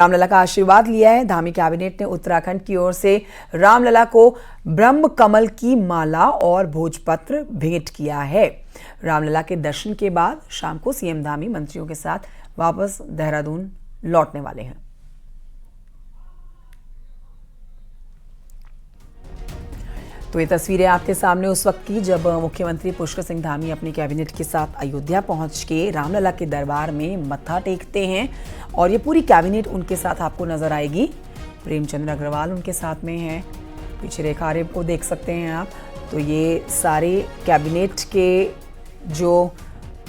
रामलला का आशीर्वाद लिया है। धामी कैबिनेट ने उत्तराखंड की ओर से रामलला को ब्रह्म कमल की माला और भोजपत्र भेंट किया है। रामलला के दर्शन के बाद शाम को सीएम धामी मंत्रियों के साथ वापस देहरादून लौटने वाले हैं। तो ये तस्वीरें आपके सामने उस वक्त की जब मुख्यमंत्री पुष्कर सिंह धामी अपनी कैबिनेट के साथ अयोध्या पहुंच के रामलला के दरबार में मत्था टेकते हैं और ये पूरी कैबिनेट उनके साथ आपको नजर आएगी। प्रेमचंद्र अग्रवाल उनके साथ में हैं, पीछे रेखा को देख सकते हैं आप। तो ये सारे कैबिनेट के जो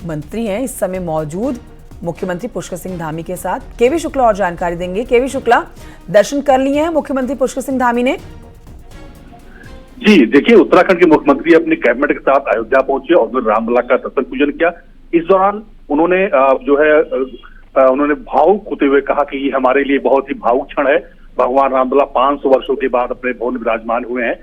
मंत्री हैं इस समय मौजूद मुख्यमंत्री पुष्कर सिंह धामी के साथ। केवी शुक्ला और जानकारी देंगे। केवी शुक्ला, दर्शन कर लिए हैं मुख्यमंत्री पुष्कर सिंह धामी ने? जी देखिए, उत्तराखंड के मुख्यमंत्री अपने कैबिनेट के साथ अयोध्या पहुंचे और रामलला का दर्शन पूजन किया। इस दौरान उन्होंने उन्होंने भावुक होते हुए कहा कि ये हमारे लिए बहुत ही भावुक क्षण है। भगवान रामलला 500 वर्षों के बाद अपने भवन में विराजमान हुए हैं।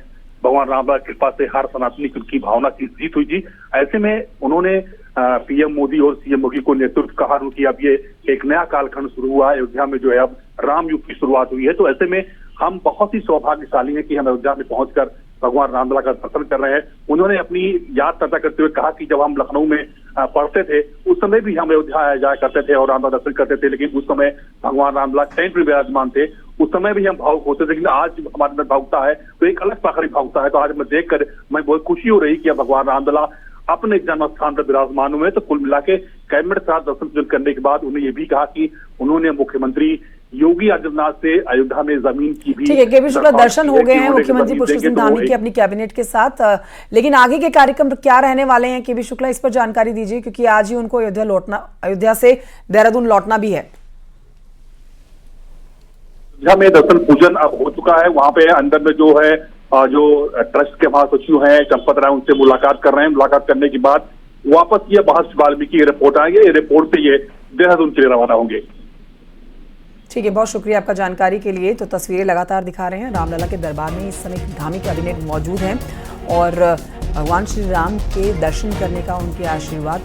भगवान रामलला की कृपा से हर सनातनी की भावना की जीत हुई थी। ऐसे में उन्होंने पीएम मोदी और सीएम योगी को नेतृत्व कहा कि अब ये एक नया कालखंड शुरू हुआ है। अयोध्या में जो है अब राम युग की शुरुआत हुई है। तो ऐसे में हम बहुत ही सौभाग्यशाली हैं कि हम अयोध्या में पहुंचकर भगवान रामलला का दर्शन कर रहे हैं। उन्होंने अपनी याद ताजा करते हुए कहा कि जब हम लखनऊ में पढ़ते थे उस समय भी हम अयोध्या जाया करते थे और रामलला दर्शन करते थे, लेकिन उस समय भगवान रामलला टेंट में विराजमान थे। उस समय भी हम भावुक होते थे, लेकिन आज हमारे अंदर भावुकता है तो एक अलग प्रकार की भावुकता है। तो आज मैं देखकर मैं बहुत खुशी हो रही कि भगवान रामलला अपने जन्म स्थान पर विराजमान हुए। तो कुल मिला के कैबिनेट के साथ दर्शन पूजन करने के बाद उन्होंने ये भी कहा कि उन्होंने मुख्यमंत्री योगी आदित्यनाथ से अयोध्या में जमीन की भी ठीक है। केवी शुक्ला, दर्शन हो गए हैं मुख्यमंत्री पुष्कर सिंह धामी के अपनी कैबिनेट के साथ, लेकिन आगे के कार्यक्रम क्या रहने वाले हैं? केवी शुक्ला, इस पर जानकारी दीजिए, क्योंकि आज ही उनको अयोध्या से देहरादून लौटना भी है। अयोध्या में दर्शन पूजन अब हो चुका है। वहां पे अंदर में जो है जो ट्रस्ट के महासचिव हैं चंपत राय, उनसे मुलाकात कर रहे हैं। मुलाकात करने के बाद वापस ये महर्षि वाल्मीकि रिपोर्ट आएंगे। ये रिपोर्ट पे ये देहरादून के लिए रवाना होंगे। ठीक है, बहुत शुक्रिया आपका जानकारी के लिए। तो तस्वीरें लगातार दिखा रहे हैं। रामलला के दरबार में इस समय धामी कैबिनेट मौजूद हैं और भगवान श्री राम के दर्शन करने का, उनके आशीर्वाद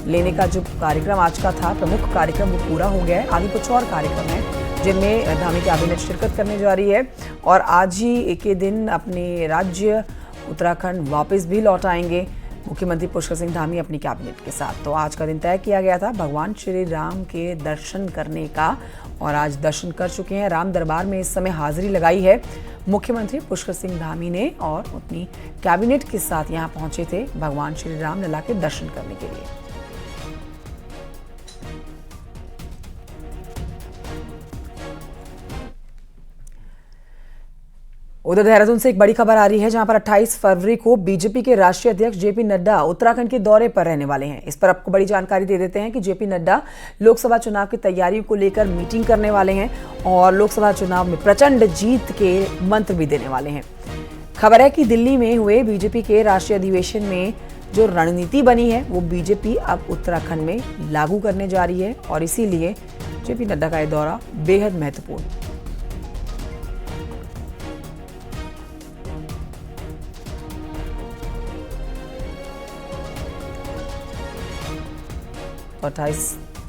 लेने का जो कार्यक्रम आज का था, प्रमुख कार्यक्रम, वो पूरा हो गया है। आगे कुछ और कार्यक्रम हैं जिनमें धामी कैबिनेट शिरकत करने जा रही है और आज ही एक ही दिन अपने राज्य उत्तराखंड वापस भी लौट आएंगे मुख्यमंत्री पुष्कर सिंह धामी अपनी कैबिनेट के साथ। तो आज का दिन तय किया गया था भगवान श्री राम के दर्शन करने का और आज दर्शन कर चुके हैं। राम दरबार में इस समय हाजिरी लगाई है मुख्यमंत्री पुष्कर सिंह धामी ने और अपनी कैबिनेट के साथ यहां पहुंचे थे भगवान श्री रामलला के दर्शन करने के लिए। उधर देहरादून से एक बड़ी खबर आ रही है, जहां पर 28 फरवरी को बीजेपी के राष्ट्रीय अध्यक्ष जेपी नड्डा उत्तराखंड के दौरे पर रहने वाले हैं। इस पर आपको बड़ी जानकारी दे देते हैं कि जेपी नड्डा लोकसभा चुनाव की तैयारियों को लेकर मीटिंग करने वाले हैं और लोकसभा चुनाव में प्रचंड जीत के मंत्र भी देने वाले हैं। खबर है कि दिल्ली में हुए बीजेपी के राष्ट्रीय अधिवेशन में जो रणनीति बनी है वो बीजेपी अब उत्तराखंड में लागू करने जा रही है और इसीलिए जेपी नड्डा का यह दौरा बेहद महत्वपूर्ण। तो 28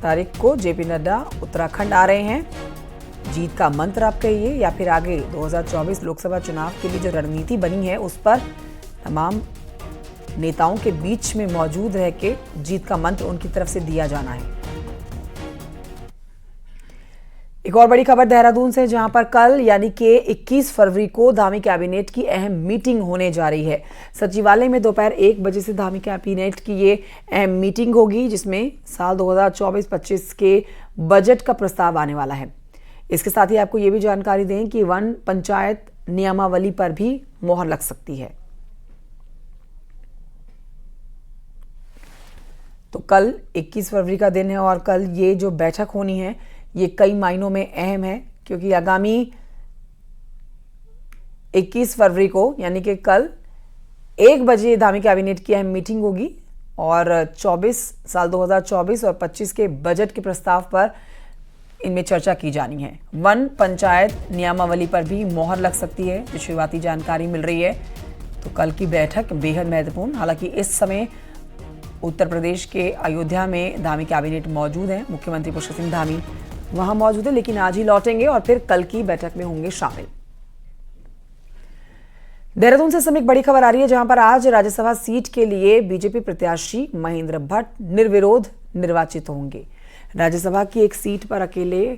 तारीख को जेपी नड्डा उत्तराखंड आ रहे हैं। जीत का मंत्र आप कहिए या फिर आगे 2024 लोकसभा चुनाव के लिए जो रणनीति बनी है उस पर तमाम नेताओं के बीच में मौजूद रह के जीत का मंत्र उनकी तरफ से दिया जाना है। एक और बड़ी खबर देहरादून से, जहां पर कल यानी कि 21 फरवरी को धामी कैबिनेट की अहम मीटिंग होने जा रही है। सचिवालय में दोपहर 1 बजे से धामी कैबिनेट की ये अहम मीटिंग होगी, जिसमें साल 2024-25 के बजट का प्रस्ताव आने वाला है। इसके साथ ही आपको ये भी जानकारी दें कि वन पंचायत नियमावली पर भी मोहर लग सकती है। तो कल 21 फरवरी का दिन है और कल ये जो बैठक होनी है ये कई मायनों में अहम है, क्योंकि आगामी 21 फरवरी को यानी कि कल 1 बजे धामी कैबिनेट की अहम मीटिंग होगी और 24 साल 2024 और 25 के बजट के प्रस्ताव पर इनमें चर्चा की जानी है। वन पंचायत नियमावली पर भी मोहर लग सकती है, जो शुरुआती जानकारी मिल रही है। तो कल की बैठक बेहद महत्वपूर्ण। हालांकि इस समय उत्तर प्रदेश के अयोध्या में धामी कैबिनेट मौजूद है। मुख्यमंत्री पुष्कर सिंह धामी वहां मौजूद है, लेकिन आज ही लौटेंगे और फिर कल की बैठक में होंगे शामिल। देहरादून से समय एक बड़ी खबर आ रही है, जहां पर आज राज्यसभा सीट के लिए बीजेपी प्रत्याशी महेंद्र भट्ट निर्विरोध निर्वाचित होंगे। राज्यसभा की एक सीट पर अकेले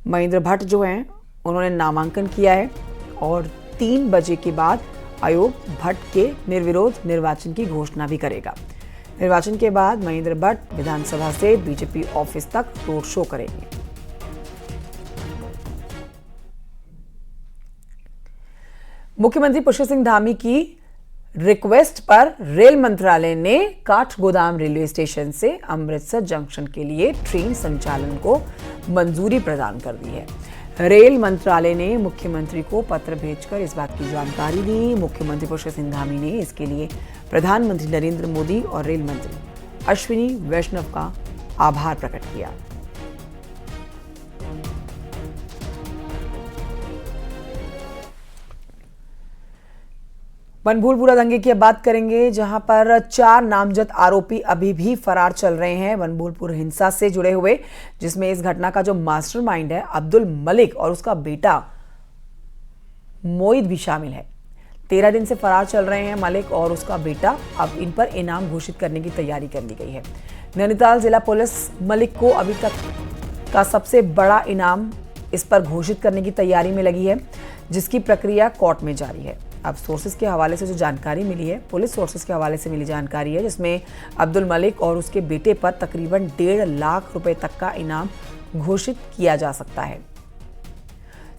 महेंद्र भट्ट जो हैं उन्होंने नामांकन किया है और 3 बजे के बाद आयोग भट्ट के निर्विरोध निर्वाचन की घोषणा भी करेगा। निर्वाचन के बाद महेंद्र भट्ट विधानसभा से बीजेपी ऑफिस तक रोड शो करेंगे। मुख्यमंत्री पुष्कर सिंह धामी की रिक्वेस्ट पर रेल मंत्रालय ने काठगोदाम रेलवे स्टेशन से अमृतसर जंक्शन के लिए ट्रेन संचालन को मंजूरी प्रदान कर दी है। रेल मंत्रालय ने मुख्यमंत्री को पत्र भेजकर इस बात की जानकारी दी। मुख्यमंत्री पुष्कर सिंह धामी ने इसके लिए प्रधानमंत्री नरेंद्र मोदी और रेल मंत्री अश्विनी वैष्णव का आभार प्रकट किया। बनभूलपुरा दंगे की अब बात करेंगे, जहां पर 4 नामजद आरोपी अभी भी फरार चल रहे हैं बनभूलपुर हिंसा से जुड़े हुए, जिसमें इस घटना का जो मास्टरमाइंड है अब्दुल मलिक और उसका बेटा मोईद भी शामिल है। 13 दिन से फरार चल रहे हैं मलिक और उसका बेटा। अब इन पर इनाम घोषित करने की तैयारी कर ली गई है। नैनीताल जिला पुलिस मलिक को अभी तक का सबसे बड़ा इनाम इस पर घोषित करने की तैयारी में लगी है, जिसकी प्रक्रिया कोर्ट में जारी है। अब सोर्सेज के हवाले से जो जानकारी मिली है, पुलिस सोर्सेज के हवाले से मिली जानकारी है, जिसमें अब्दुल मलिक और उसके बेटे पर तकरीबन 1.5 लाख रुपए तक का इनाम घोषित किया जा सकता है।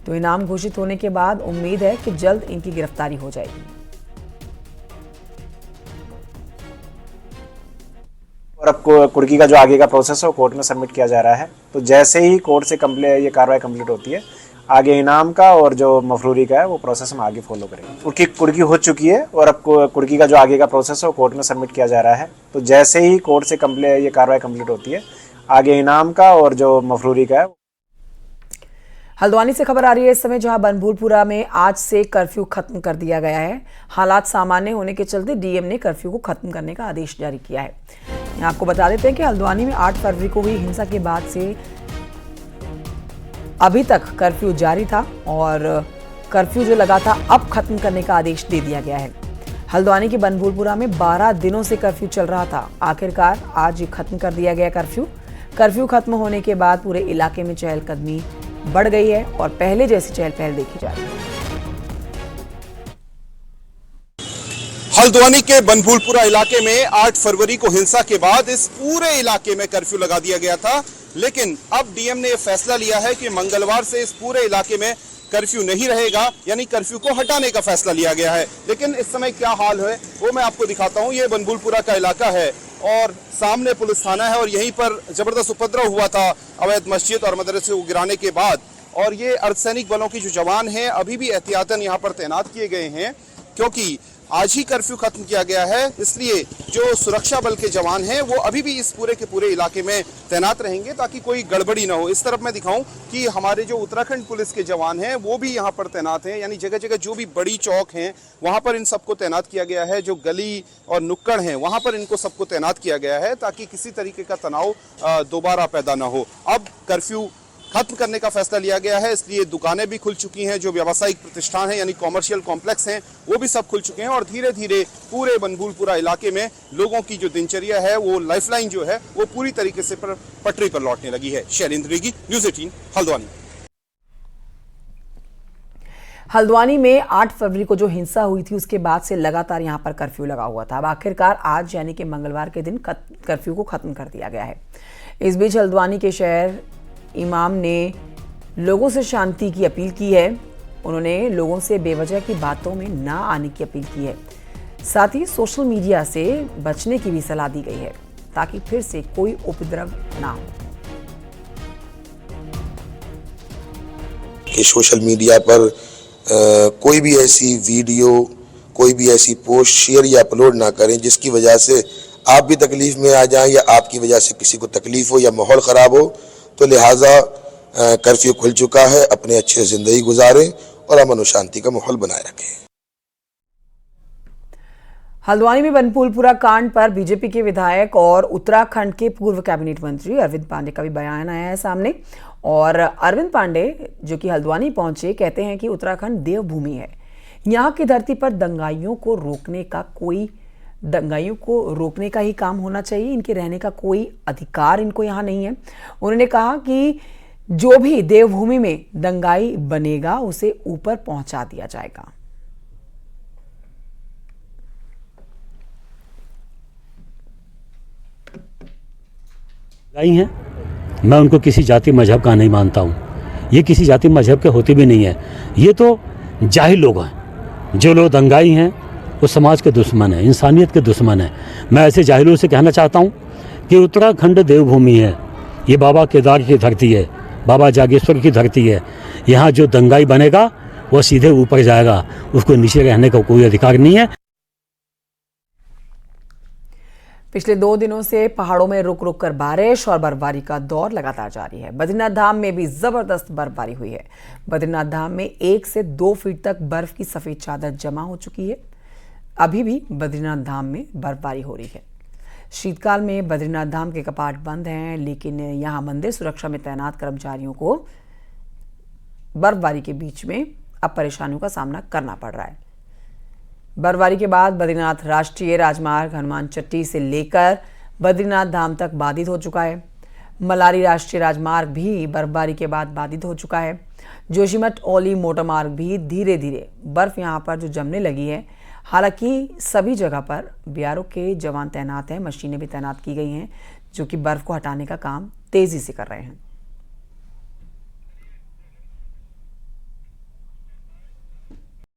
तो इनाम घोषित होने के बाद उम्मीद है कि जल्द इनकी गिरफ्तारी हो जाएगी। और अब कुर्की का जो आगे का प्रोसेस है वो कोर्ट में सबमिट किया जा रहा है। तो जैसे ही कोर्ट से ये कार्रवाई कंप्लीट होती है, आगे इनाम का और जो मफरूरी का है वो प्रोसेस हम आगे फॉलो करेंगे। कुर्की हो चुकी है और अब कुर्की का जो आगे का प्रोसेस है वो कोर्ट में सबमिट किया जा रहा है। तो जैसे ही कोर्ट से ये कार्रवाई कंप्लीट होती है, आगे इनाम का और जो मफरूरी का है। हल्द्वानी से खबर आ रही है इस समय, जहां बनभूलपुरा में आज से कर्फ्यू खत्म कर दिया गया है। हालात सामान्य होने के चलते डीएम ने कर्फ्यू को खत्म करने का आदेश जारी किया है। आपको बता देते हैं कि हल्द्वानी में 8 फरवरी को हुई हिंसा के बाद से अभी तक कर्फ्यू जारी था और कर्फ्यू जो लगा था अब खत्म करने का आदेश दे दिया गया है। हल्द्वानी के बनभूलपुरा में 12 दिनों से कर्फ्यू चल रहा था। आखिरकार आज खत्म कर दिया गया कर्फ्यू खत्म होने के बाद पूरे इलाके में चहलकदमी बढ़ गई है और पहले जैसी चहल पहल देखी जा रही है। हल्द्वानी के बनभूलपुरा इलाके में 8 फरवरी को हिंसा के बाद इस पूरे इलाके में कर्फ्यू लगा दिया गया था, लेकिन अब डीएम ने यह फैसला लिया है कि मंगलवार से इस पूरे इलाके में कर्फ्यू नहीं रहेगा, यानी कर्फ्यू को हटाने का फैसला लिया गया है। लेकिन इस समय क्या हाल है वो मैं आपको दिखाता हूं। ये बनभूलपुरा का इलाका है और सामने पुलिस थाना है और यहीं पर जबरदस्त उपद्रव हुआ था अवैध मस्जिद और मदरसे को गिराने के बाद। और ये अर्धसैनिक बलों की जो जवान हैं अभी भी एहतियातन यहाँ पर तैनात किए गए हैं, क्योंकि आज ही कर्फ्यू खत्म किया गया है। इसलिए जो सुरक्षा बल के जवान हैं वो अभी भी इस पूरे के पूरे इलाके में तैनात रहेंगे ताकि कोई गड़बड़ी ना हो। इस तरफ मैं दिखाऊं कि हमारे जो उत्तराखंड पुलिस के जवान हैं वो भी यहाँ पर तैनात हैं, यानी जगह जगह जो भी बड़ी चौक हैं वहाँ पर इन सबको तैनात किया गया है। जो गली और नुक्कड़ हैं वहाँ पर इनको सबको तैनात किया गया है ताकि किसी तरीके का तनाव दोबारा पैदा ना हो। अब कर्फ्यू खत्म करने का फैसला लिया गया है, इसलिए दुकानें भी खुल चुकी हैं। जो व्यावसायिक प्रतिष्ठान हैं यानी कॉमर्शियल कॉम्प्लेक्स हैं वो भी सब खुल चुके हैं और धीरे धीरे पूरे बनभूलपुरा इलाके में लोगों की जो दिनचर्या है वो लाइफलाइन जो है वो पूरी तरीके से पटरी पर लौटने लगी है। शैलेंद्र नेगी, न्यूज़ 18 हल्द्वानी। हल्द्वानी में 8 फरवरी को जो हिंसा हुई थी उसके बाद से लगातार यहां पर कर्फ्यू लगा हुआ था। अब आखिरकार आज यानी कि मंगलवार के दिन कर्फ्यू को खत्म कर दिया गया है। इस बीच हल्द्वानी के शहर इमाम ने लोगों से शांति की अपील की है। उन्होंने लोगों से बेवजह की बातों में ना आने की अपील की है। साथ ही सोशल मीडिया से बचने की भी सलाह दी गई है ताकि फिर से कोई उपद्रव ना हो। कि सोशल मीडिया पर कोई भी ऐसी वीडियो, कोई भी ऐसी पोस्ट शेयर या अपलोड ना करें जिसकी वजह से आप भी तकलीफ में आ जाएं या आपकी वजह से किसी को तकलीफ हो या माहौल ख़राब हो। तो लिहाजा कर्फ्यू खुल चुका है, अपने अच्छे ज़िंदगी गुजारें और अमन और शांति का माहौल बनाए रखें। हल्द्वानी में बनपुलपुरा कांड पर बीजेपी के विधायक और उत्तराखंड के पूर्व कैबिनेट मंत्री अरविंद पांडे का भी बयान आया है सामने। और अरविंद पांडे जो कि हल्द्वानी पहुंचे, कहते हैं कि उत्तराखंड देवभूमि है, यहाँ की धरती पर दंगाइयों को रोकने का ही काम होना चाहिए, इनके रहने का कोई अधिकार इनको यहाँ नहीं है। उन्होंने कहा कि जो भी देवभूमि में दंगाई बनेगा उसे ऊपर पहुंचा दिया जाएगा। हैं, मैं उनको किसी जाति मजहब का नहीं मानता हूँ, ये किसी जाति मजहब के होते भी नहीं है। ये तो जाहिल लोग हैं, जो लोग दंगाई हैं वो समाज के दुश्मन है, इंसानियत के दुश्मन है। मैं ऐसे जाहिलों से कहना चाहता हूँ कि उत्तराखंड देवभूमि है, ये बाबा केदार की धरती है, बाबा जागेश्वर की धरती है। यहाँ जो दंगाई बनेगा वो सीधे ऊपर जाएगा, उसको नीचे रहने का कोई अधिकार नहीं है। पिछले 2 दिनों से पहाड़ों में रुक रुक कर बारिश और बर्फबारी का दौर लगातार जारी है। बद्रीनाथ धाम में भी जबरदस्त बर्फबारी हुई है। बद्रीनाथ धाम में 1 से 2 फीट तक बर्फ की सफेद चादर जमा हो चुकी है। अभी भी बद्रीनाथ धाम में बर्फबारी हो रही है। शीतकाल में बद्रीनाथ धाम के कपाट बंद हैं, लेकिन यहां मंदिर सुरक्षा में तैनात कर्मचारियों को बर्फबारी के बीच में अब परेशानियों का सामना करना पड़ रहा है। बर्फबारी के बाद बद्रीनाथ राष्ट्रीय राजमार्ग हनुमान चट्टी से लेकर बद्रीनाथ धाम तक बाधित हो चुका है। मलारी राष्ट्रीय राजमार्ग भी बर्फबारी के बाद बाधित हो चुका है। जोशीमठ औली मोटर मार्ग भी धीरे धीरे बर्फ यहां पर जो जमने लगी है। हालांकि सभी जगह पर बीआरओ के जवान तैनात हैं, मशीनें भी तैनात की गई हैं जो कि बर्फ को हटाने का काम तेजी से कर रहे हैं।